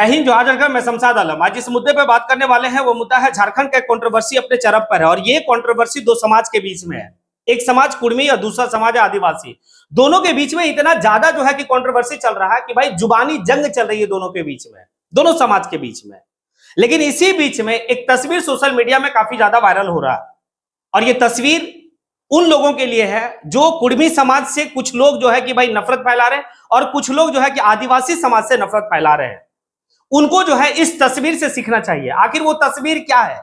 हिंद, जोहार जलकर मैं शमशाद आलम। आज जिस मुद्दे पे बात करने वाले हैं वो मुद्दा है झारखंड का कंट्रोवर्सी अपने चरम पर है। और ये कंट्रोवर्सी दो समाज के बीच में है, एक समाज कुर्मी और दूसरा समाज है आदिवासी। दोनों के बीच में इतना ज्यादा जो है कि कंट्रोवर्सी चल रहा है कि भाई जुबानी जंग चल रही है दोनों के बीच में, दोनों समाज के बीच में। लेकिन इसी बीच में एक तस्वीर सोशल मीडिया में काफी ज्यादा वायरल हो रहा है, और ये तस्वीर उन लोगों के लिए है जो कुर्मी समाज से कुछ लोग जो है कि भाई नफरत फैला रहे हैं, और कुछ लोग जो है कि आदिवासी समाज से नफरत फैला रहे हैं। उनको जो है इस तस्वीर से सीखना चाहिए, आखिर वो तस्वीर क्या है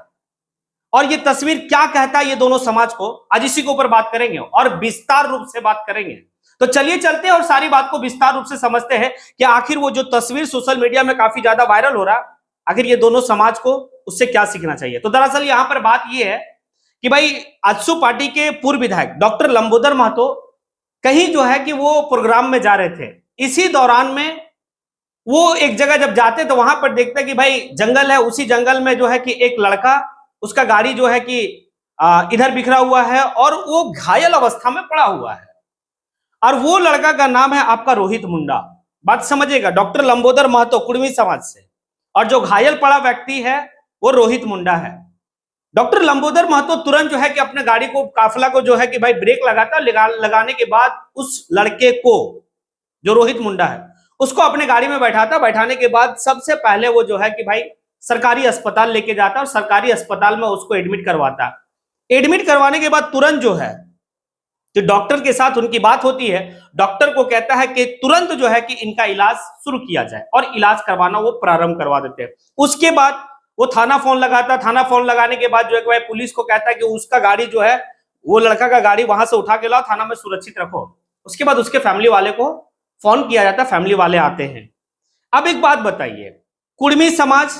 और ये तस्वीर क्या कहता है ये दोनों समाज को। आज इसी के ऊपर बात करेंगे और विस्तार रूप से बात करेंगे। तो चलिए चलते हैं और सारी बात को विस्तार रूप से समझते हैं कि आखिर वो जो तस्वीर सोशल मीडिया में काफी ज्यादा वायरल हो रहा, आखिर ये दोनों समाज को उससे क्या सीखना चाहिए। तो दरअसल यहां पर बात यह है कि भाई आजसू पार्टी के पूर्व विधायक डॉक्टर लंबोदर महतो कहीं जो है कि वो प्रोग्राम में जा रहे थे। इसी दौरान में वो एक जगह जब जाते तो वहां पर देखते कि भाई जंगल है, उसी जंगल में जो है कि एक लड़का, उसका गाड़ी जो है कि इधर बिखरा हुआ है और वो घायल अवस्था में पड़ा हुआ है। और वो लड़का का नाम है आपका रोहित मुंडा। बात समझिएगा, डॉक्टर लंबोदर महतो कुर्मी समाज से, और जो घायल पड़ा व्यक्ति है वो रोहित मुंडा है। डॉक्टर लंबोदर महतो तुरंत जो है कि अपने गाड़ी को, काफिला को जो है कि भाई ब्रेक लगाता, लगाने के बाद उस लड़के को, जो रोहित मुंडा है, उसको अपने गाड़ी में बैठाता। बैठाने के बाद सबसे पहले वो जो है कि भाई सरकारी अस्पताल लेके जाता और सरकारी अस्पताल में उसको एडमिट करवाता। एडमिट करवाने के बाद तुरंत जो है कि डॉक्टर के साथ उनकी बात होती है। डॉक्टर को कहता है कि तुरंत जो है कि इनका इलाज शुरू किया जाए, और इलाज करवाना वो प्रारंभ करवा देते हैं। उसके बाद वो थाना फोन लगाता। थाना फोन लगाने के बाद जो है कि भाई पुलिस को कहता है कि उसका गाड़ी जो है, वो लड़का का गाड़ी वहां से उठा के लाओ, थाना में सुरक्षित रखो। उसके बाद उसके फैमिली वाले को फोन किया जाता, फैमिली वाले आते हैं। अब एक बात बताइए, कुर्मी समाज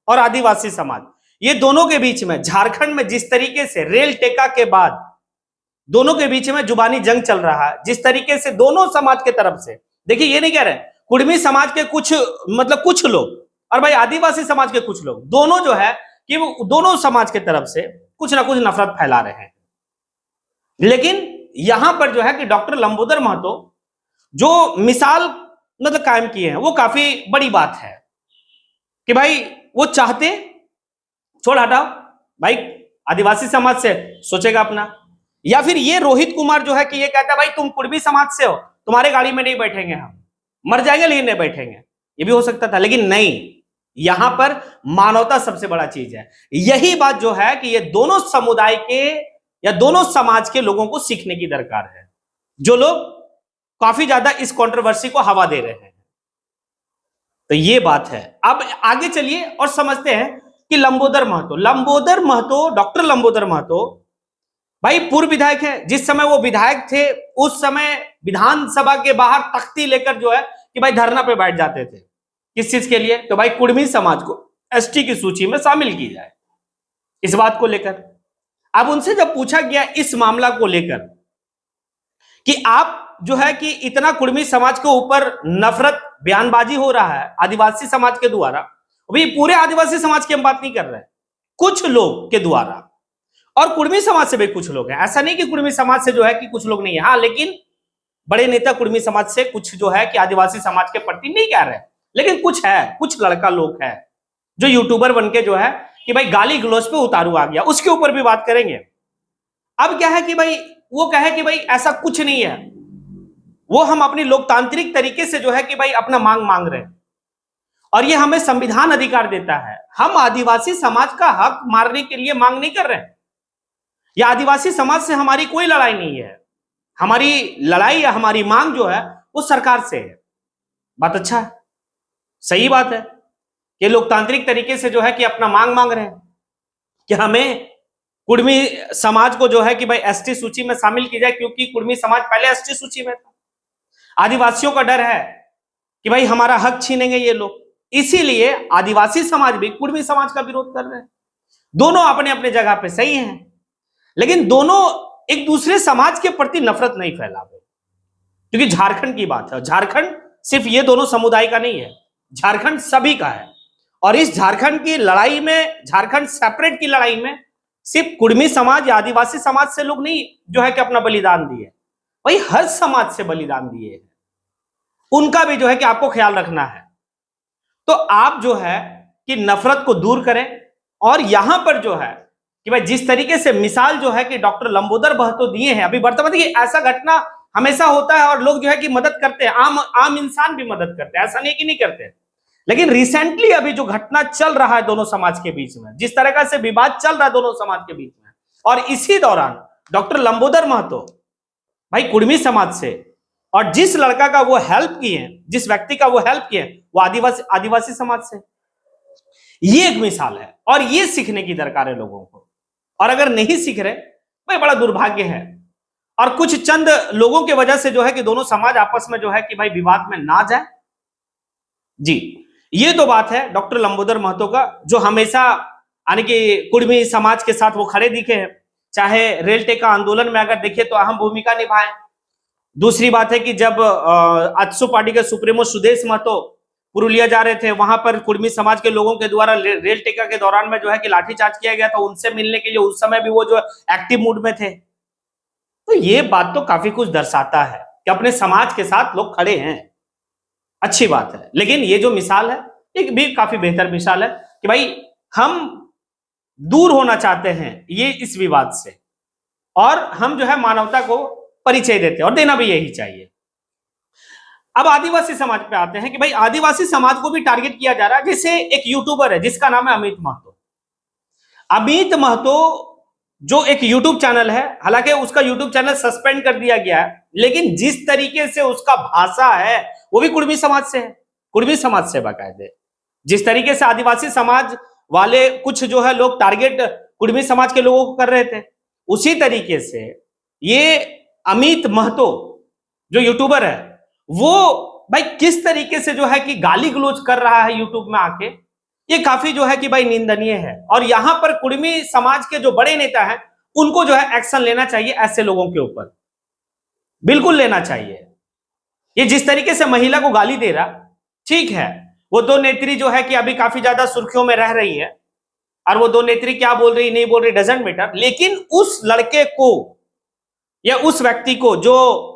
और आदिवासी समाज, ये दोनों के बीच में झारखंड में जिस तरीके से रेल टेका के बाद दोनों के बीच में जुबानी जंग चल रहा है, जिस तरीके से दोनों समाज के तरफ से, देखिए ये नहीं कह रहे कुर्मी समाज के कुछ लोग और भाई आदिवासी समाज के कुछ लोग, दोनों जो है कि वो दोनों समाज के तरफ से कुछ ना कुछ नफरत फैला रहे हैं। लेकिन यहां पर जो है कि डॉक्टर लंबोदर महतो जो मिसाल कायम किए हैं, वो काफी बड़ी बात है कि भाई वो चाहते, छोड़ हटाओ भाई, आदिवासी समाज से सोचेगा अपना, या फिर ये रोहित कुमार जो है कि ये कहता है भाई तुम कुर्मी समाज से हो, तुम्हारे गाड़ी में नहीं बैठेंगे, हम मर जाएंगे लेकिन नहीं बैठेंगे। ये भी हो सकता था, लेकिन नहीं, यहां पर मानवता सबसे बड़ा चीज है। यही बात जो है कि ये दोनों समुदाय के या दोनों समाज के लोगों को सीखने की दरकार है, जो लोग काफी ज्यादा इस कंट्रोवर्सी को हवा दे रहे हैं। तो ये बात है। अब आगे चलिए और समझते हैं कि लंबोदर महतो डॉक्टर लंबोदर महतो भाई पूर्व विधायक है। जिस समय वो विधायक थे उस समय विधानसभा के बाहर तख्ती लेकर जो है कि भाई धरना पे बैठ जाते थे। किस चीज के लिए? तो भाई कुर्मी समाज को एसटी की सूची में शामिल की जाए, इस बात को लेकर। अब उनसे जब पूछा गया इस मामला को लेकर कि आप जो है कि इतना कुर्मी समाज के ऊपर नफरत बयानबाजी हो रहा है आदिवासी समाज के द्वारा, अभी पूरे आदिवासी समाज की हम बात नहीं कर रहे हैं, कुछ लोग के द्वारा, और कुर्मी समाज से भी कुछ लोग हैं। ऐसा नहीं कि कुर्मी समाज से जो है कि कुछ लोग नहीं है, हाँ, लेकिन बड़े नेता कुर्मी समाज से कुछ जो है कि आदिवासी समाज के प्रति नहीं कह रहे, लेकिन कुछ है, कुछ लड़का लोग है जो यूट्यूबर बन के जो है कि भाई गाली गलौज पे उतारू आ गया, उसके ऊपर भी बात करेंगे। अब क्या है कि भाई वो कहे कि भाई ऐसा कुछ नहीं है, वो हम अपनी लोकतांत्रिक तरीके से जो है कि भाई अपना मांग रहे हैं, और ये हमें संविधान अधिकार देता है। हम आदिवासी समाज का हक मारने के लिए मांग नहीं कर रहे हैं, या आदिवासी समाज से हमारी कोई लड़ाई नहीं है। हमारी लड़ाई या हमारी मांग जो है वो सरकार से है। बात अच्छा है, सही बात है कि लोकतांत्रिक तरीके से जो है कि अपना मांग रहे हैं कि हमें कुर्मी समाज को जो है कि भाई एसटी सूची में शामिल की जाए, क्योंकि कुर्मी समाज पहले एसटी सूची में था। आदिवासियों का डर है कि भाई हमारा हक छीनेंगे ये लोग, इसीलिए आदिवासी समाज भी कुर्मी समाज का विरोध कर रहे हैं। दोनों अपने अपने जगह पे सही हैं, लेकिन दोनों एक दूसरे समाज के प्रति नफरत नहीं फैलावे, क्योंकि झारखंड की बात है। झारखंड सिर्फ ये दोनों समुदाय का नहीं है, झारखंड सभी का है। और इस झारखंड की लड़ाई में, झारखंड सेपरेट की लड़ाई में सिर्फ कुर्मी समाज या आदिवासी समाज से लोग नहीं जो है कि अपना बलिदान दिए, वही हर समाज से बलिदान दिए, उनका भी जो है कि आपको ख्याल रखना है। तो आप जो है कि नफरत को दूर करें। और यहां पर जो है कि भाई जिस तरीके से मिसाल जो है कि डॉक्टर लंबोदर महतो दिए हैं, अभी वर्तमान देखिए ऐसा घटना हमेशा होता है और लोग जो है कि मदद करते हैं, आम इंसान भी मदद करते हैं, ऐसा नहीं कि नहीं करते। लेकिन रिसेंटली अभी जो घटना चल रहा है दोनों समाज के बीच में, जिस तरह का से विवाद चल रहा है दोनों समाज के बीच में, और इसी दौरान डॉक्टर लंबोदर महतो भाई कुर्मी समाज से, और जिस लड़का का वो हेल्प किए, जिस व्यक्ति का वो हेल्प किए, वो आदिवासी समाज से। ये एक मिसाल है और ये सीखने की दरकार है लोगों को। और अगर नहीं सीख रहे भाई बड़ा दुर्भाग्य है। और कुछ चंद लोगों की वजह से जो है कि दोनों समाज आपस में जो है कि भाई विवाद में ना जाए। जी, ये तो बात है डॉक्टर लंबोदर महतो का, जो हमेशा यानी कि कुर्मी समाज के साथ वो खड़े दिखे हैं, चाहे रेल टेका आंदोलन में अगर देखिए तो अहम भूमिका निभाए। दूसरी बात है कि जब आजसू पार्टी के सुप्रीमो सुदेश महतो पुरुलिया जा रहे थे, वहां पर कुर्मी समाज के लोगों के द्वारा रेल टेका के दौरान में जो है कि लाठीचार्ज किया गया था, उनसे मिलने के लिए उस समय भी वो जो एक्टिव मूड में थे। तो ये बात तो काफी कुछ दर्शाता है कि अपने समाज के साथ लोग खड़े हैं, अच्छी बात है। लेकिन ये जो मिसाल है एक भी काफी बेहतर मिसाल है कि भाई हम दूर होना चाहते हैं ये इस विवाद से, और हम जो है मानवता को परिचय देते हैं और देना भी यही चाहिए। अब आदिवासी समाज पे आते हैं कि भाई आदिवासी समाज को भी टारगेट किया जा रहा है। जैसे एक यूट्यूबर है जिसका नाम है अमित महतो। अमित महतो जो एक यूट्यूब चैनल है, हालांकि उसका यूट्यूब चैनल सस्पेंड कर दिया गया है, लेकिन जिस तरीके से उसका भाषा है वो भी कुर्मी समाज से है, कुर्मी समाज से बाकायदे। जिस तरीके से आदिवासी समाज वाले कुछ जो है लोग टारगेट कुर्मी समाज के लोगों को कर रहे थे, उसी तरीके से ये अमित महतो जो यूट्यूबर है वो भाई किस तरीके से जो है कि गाली गलौज कर रहा है यूट्यूब में आके, ये काफी जो है कि भाई निंदनीय है। और यहां पर कुर्मी समाज के जो बड़े नेता हैं उनको जो है एक्शन लेना चाहिए ऐसे लोगों के ऊपर, बिल्कुल लेना चाहिए। ये जिस तरीके से महिला को गाली दे रहा, ठीक है, वो दो नेत्री जो है कि अभी काफी ज्यादा सुर्खियों में रह रही है, और वो दो नेत्री क्या बोल रही नहीं बोल रही डजंट मैटर, लेकिन उस लड़के को या उस व्यक्ति को जो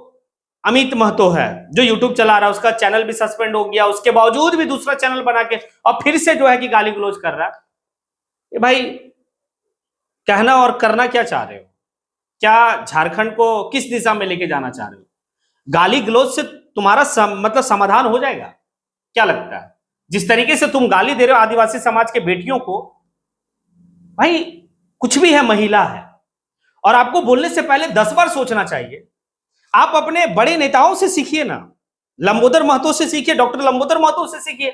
अमित महतो है जो यूट्यूब चला रहा है, उसका चैनल भी सस्पेंड हो गया, उसके बावजूद भी दूसरा चैनल बना के और फिर से जो है कि गाली गलौज कर रहा है। ये भाई कहना और करना क्या चाह रहे हो? क्या झारखंड को किस दिशा में लेके जाना चाह रहे हो? गाली गलौज से तुम्हारा मतलब समाधान हो जाएगा क्या लगता है? जिस तरीके से तुम गाली दे रहे हो आदिवासी समाज के बेटियों को, भाई कुछ भी है, महिला है, और आपको बोलने से पहले 10 बार सोचना चाहिए। आप अपने बड़े नेताओं से सीखिए ना, लंबोदर महतो से सीखिए, डॉक्टर लंबोदर महतो से सीखिए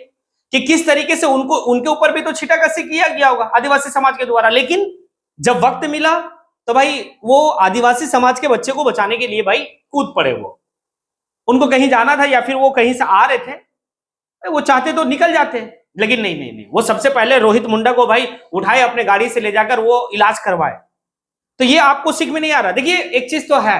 कि किस तरीके से उनको, उनके ऊपर भी तो छीटाकसी किया गया होगा आदिवासी समाज के द्वारा, लेकिन जब वक्त मिला तो भाई वो आदिवासी समाज के बच्चे को बचाने के लिए भाई कूद पड़े। वो उनको कहीं जाना था या फिर वो कहीं से आ रहे थे, वो चाहते तो निकल जाते, लेकिन नहीं नहीं नहीं, वो सबसे पहले रोहित मुंडा को भाई उठाए अपने गाड़ी से ले जाकर वो इलाज करवाए। तो ये आपको सीख में नहीं आ रहा। देखिए एक चीज तो है,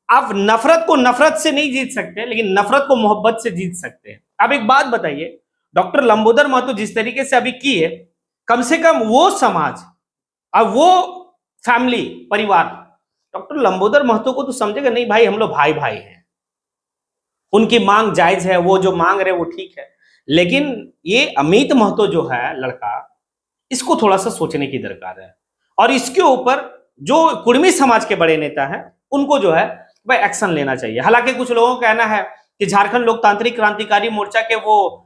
आप नफरत को नफरत से नहीं जीत सकते, लेकिन नफरत को मोहब्बत से जीत सकते हैं। अब एक बात बताइए, डॉक्टर लंबोदर महतो जिस तरीके से अभी किए, कम से कम वो समाज, अब वो फैमिली, परिवार डॉक्टर लंबोदर महतो को तो समझेगा नहीं भाई हम लोग भाई भाई हैं, उनकी मांग जायज है, वो जो मांग रहे वो ठीक है। लेकिन ये अमित महतो जो है लड़का, इसको थोड़ा सा सोचने की दरकार है, और इसके ऊपर जो कुर्मी समाज के बड़े नेता हैं उनको जो है भाई एक्शन लेना चाहिए। हालांकि कुछ लोगों का कहना है कि झारखंड लोकतांत्रिक क्रांतिकारी मोर्चा के वो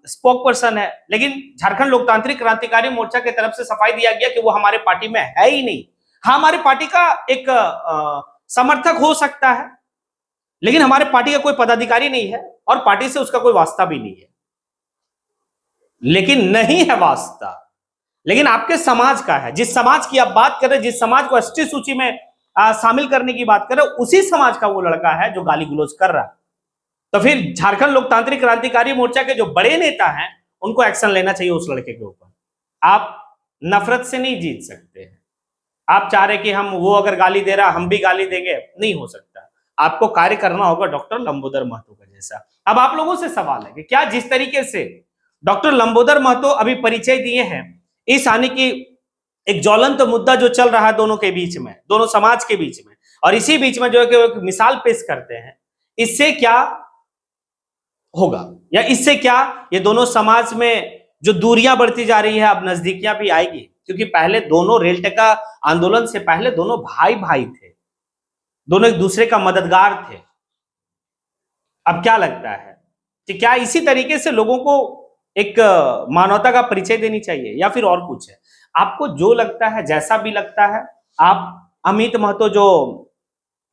स्पोक पर्सन है, लेकिन झारखंड लोकतांत्रिक क्रांतिकारी मोर्चा की तरफ से सफाई दिया गया कि वो हमारे पार्टी में है ही नहीं। हाँ, हमारे पार्टी का एक समर्थक हो सकता है, लेकिन हमारे पार्टी का कोई पदाधिकारी नहीं है और पार्टी से उसका कोई वास्ता भी नहीं है। लेकिन नहीं है वास्ता, लेकिन आपके समाज का है, जिस समाज की आप बात कर रहे हैं, जिस समाज को एसटी सूची में शामिल करने की बात कर रहे हो, उसी समाज का वो लड़का है जो गाली गलौज कर रहा है। तो फिर झारखंड लोकतांत्रिक क्रांतिकारी मोर्चा के जो बड़े नेता हैं उनको एक्शन लेना चाहिए उस लड़के के ऊपर। आप नफरत से नहीं जीत सकते हैं। आप चाह रहे कि हम, वो अगर गाली दे रहा हम भी गाली देंगे, नहीं हो सकता। आपको कार्य करना होगा डॉक्टर लंबोदर महतो का जैसा। अब आप लोगों से सवाल है कि क्या जिस तरीके से डॉक्टर लंबोदर महतो अभी परिचय दिए हैं, इस आने की एक ज्वलंत मुद्दा जो चल रहा है दोनों के बीच में, दोनों समाज के बीच में, और इसी बीच में जो है कि मिसाल पेश करते हैं, इससे क्या होगा? या इससे क्या ये दोनों समाज में जो दूरियां बढ़ती जा रही है अब नजदीकियां भी आएगी, क्योंकि पहले दोनों रेल टेका आंदोलन से पहले दोनों भाई भाई थे, दोनों एक दूसरे का मददगार थे। अब क्या लगता है कि क्या इसी तरीके से लोगों को एक मानवता का परिचय देनी चाहिए या फिर और कुछ है? आपको जो लगता है, जैसा भी लगता है, आप अमित महतो जो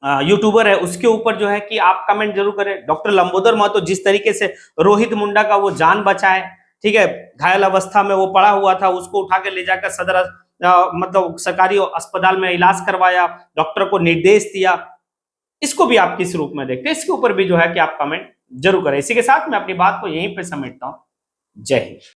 यूट्यूबर है उसके ऊपर जो है कि आप कमेंट जरूर करें। डॉक्टर लंबोदर महतो जिस तरीके से रोहित मुंडा का वो जान बचाए, ठीक है, घायल अवस्था में वो पड़ा हुआ था, उसको उठा के ले जाकर सदर मतलब सरकारी अस्पताल में इलाज करवाया, डॉक्टर को निर्देश दिया, इसको भी आप किस रूप में देखते हैं, इसके ऊपर भी जो है कि आप कमेंट जरूर करें। इसी के साथ मैं अपनी बात को यहीं पे समेटता हूं। जय हिंद।